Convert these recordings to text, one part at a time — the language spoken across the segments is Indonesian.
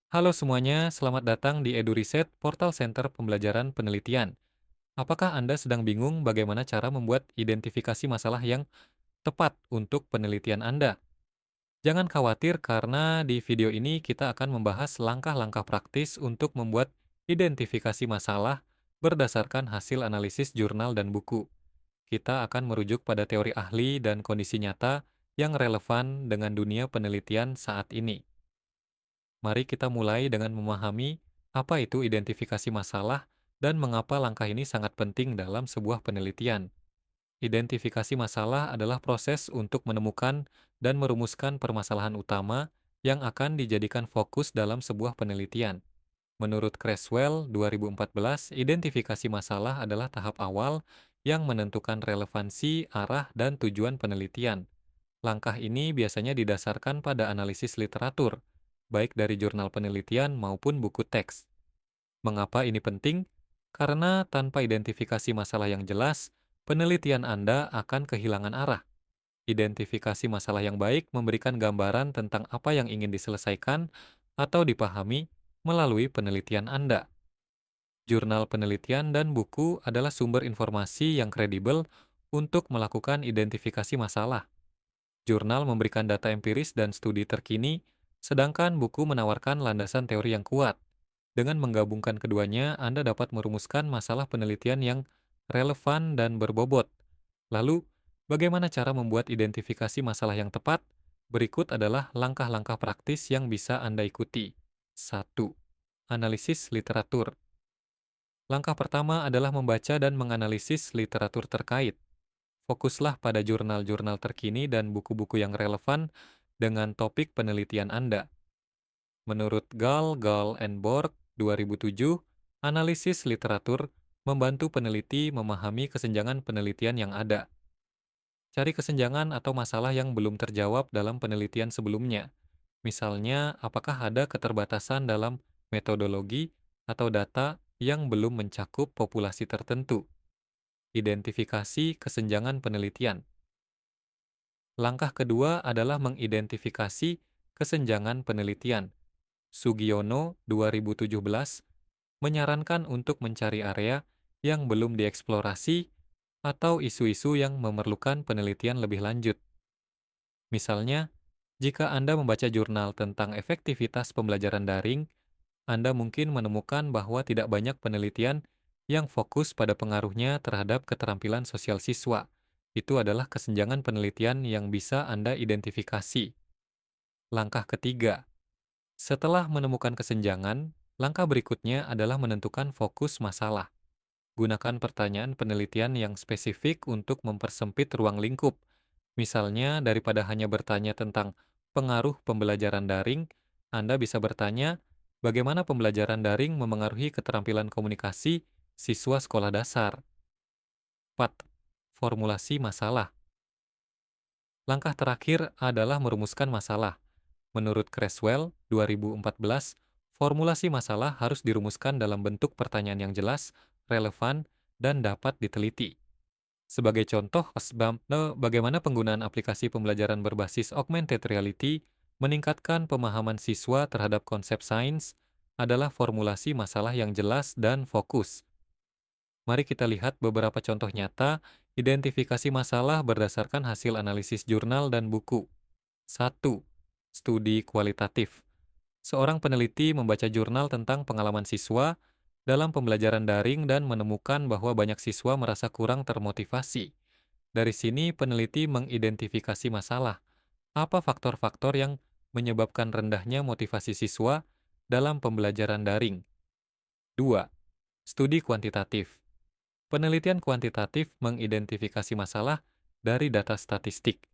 Halo semuanya, selamat datang di EduRiset, portal center pembelajaran penelitian. Apakah Anda sedang bingung bagaimana cara membuat identifikasi masalah yang tepat untuk penelitian Anda? Jangan khawatir karena di video ini kita akan membahas langkah-langkah praktis untuk membuat identifikasi masalah berdasarkan hasil analisis jurnal dan buku. Kita akan merujuk pada teori ahli dan kondisi nyata yang relevan dengan dunia penelitian saat ini. Mari kita mulai dengan memahami apa itu identifikasi masalah dan mengapa langkah ini sangat penting dalam sebuah penelitian. Identifikasi masalah adalah proses untuk menemukan dan merumuskan permasalahan utama yang akan dijadikan fokus dalam sebuah penelitian. Menurut Creswell 2014, identifikasi masalah adalah tahap awal yang menentukan relevansi, arah, dan tujuan penelitian. Langkah ini biasanya didasarkan pada analisis literatur, baik dari jurnal penelitian maupun buku teks. Mengapa ini penting? Karena tanpa identifikasi masalah yang jelas, penelitian Anda akan kehilangan arah. Identifikasi masalah yang baik memberikan gambaran tentang apa yang ingin diselesaikan atau dipahami melalui penelitian Anda. Jurnal penelitian dan buku adalah sumber informasi yang kredibel untuk melakukan identifikasi masalah. Jurnal memberikan data empiris dan studi terkini, sedangkan buku menawarkan landasan teori yang kuat. Dengan menggabungkan keduanya, Anda dapat merumuskan masalah penelitian yang relevan dan berbobot. Lalu, bagaimana cara membuat identifikasi masalah yang tepat? Berikut adalah langkah-langkah praktis yang bisa Anda ikuti. 1. Analisis literatur. Langkah pertama adalah membaca dan menganalisis literatur terkait. Fokuslah pada jurnal-jurnal terkini dan buku-buku yang relevan dengan topik penelitian Anda. Menurut Gall and Borg 2007, analisis literatur membantu peneliti memahami kesenjangan penelitian yang ada. Cari kesenjangan atau masalah yang belum terjawab dalam penelitian sebelumnya. Misalnya, apakah ada keterbatasan dalam metodologi atau data yang belum mencakup populasi tertentu. Identifikasi kesenjangan penelitian. Langkah kedua adalah mengidentifikasi kesenjangan penelitian. Sugiono 2017 menyarankan untuk mencari area yang belum dieksplorasi atau isu-isu yang memerlukan penelitian lebih lanjut. Misalnya, jika Anda membaca jurnal tentang efektivitas pembelajaran daring, Anda mungkin menemukan bahwa tidak banyak penelitian yang fokus pada pengaruhnya terhadap keterampilan sosial siswa. Itu adalah kesenjangan penelitian yang bisa Anda identifikasi. Langkah ketiga, setelah menemukan kesenjangan, langkah berikutnya adalah menentukan fokus masalah. Gunakan pertanyaan penelitian yang spesifik untuk mempersempit ruang lingkup. Misalnya, daripada hanya bertanya tentang pengaruh pembelajaran daring, Anda bisa bertanya, bagaimana pembelajaran daring memengaruhi keterampilan komunikasi siswa sekolah dasar. 4. Formulasi masalah. Langkah terakhir adalah merumuskan masalah. Menurut Creswell 2014, formulasi masalah harus dirumuskan dalam bentuk pertanyaan yang jelas, relevan, dan dapat diteliti. Sebagai contoh, bagaimana penggunaan aplikasi pembelajaran berbasis augmented reality meningkatkan pemahaman siswa terhadap konsep sains adalah formulasi masalah yang jelas dan fokus. Mari kita lihat beberapa contoh nyata identifikasi masalah berdasarkan hasil analisis jurnal dan buku. 1. Studi kualitatif. Seorang peneliti membaca jurnal tentang pengalaman siswa dalam pembelajaran daring dan menemukan bahwa banyak siswa merasa kurang termotivasi. Dari sini, peneliti mengidentifikasi masalah. Apa faktor-faktor yang menyebabkan rendahnya motivasi siswa dalam pembelajaran daring? 2. Studi kuantitatif. Penelitian kuantitatif mengidentifikasi masalah dari data statistik.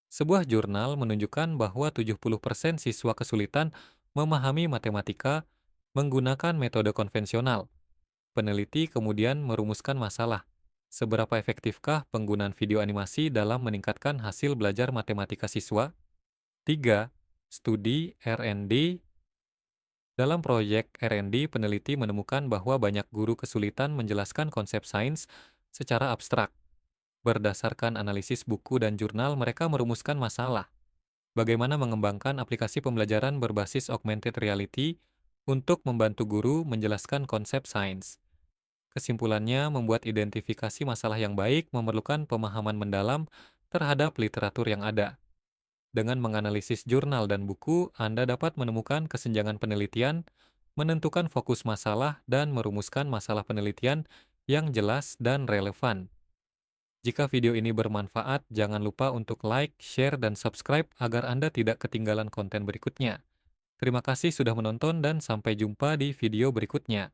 Sebuah jurnal menunjukkan bahwa 70% siswa kesulitan memahami matematika menggunakan metode konvensional. Peneliti kemudian merumuskan masalah. Seberapa efektifkah penggunaan video animasi dalam meningkatkan hasil belajar matematika siswa? 3. Studi R&D. Dalam proyek R&D, peneliti menemukan bahwa banyak guru kesulitan menjelaskan konsep sains secara abstrak. Berdasarkan analisis buku dan jurnal, mereka merumuskan masalah. Bagaimana mengembangkan aplikasi pembelajaran berbasis augmented reality untuk membantu guru menjelaskan konsep sains. Kesimpulannya, membuat identifikasi masalah yang baik memerlukan pemahaman mendalam terhadap literatur yang ada. Dengan menganalisis jurnal dan buku, Anda dapat menemukan kesenjangan penelitian, menentukan fokus masalah, dan merumuskan masalah penelitian yang jelas dan relevan. Jika video ini bermanfaat, jangan lupa untuk like, share, dan subscribe agar Anda tidak ketinggalan konten berikutnya. Terima kasih sudah menonton dan sampai jumpa di video berikutnya.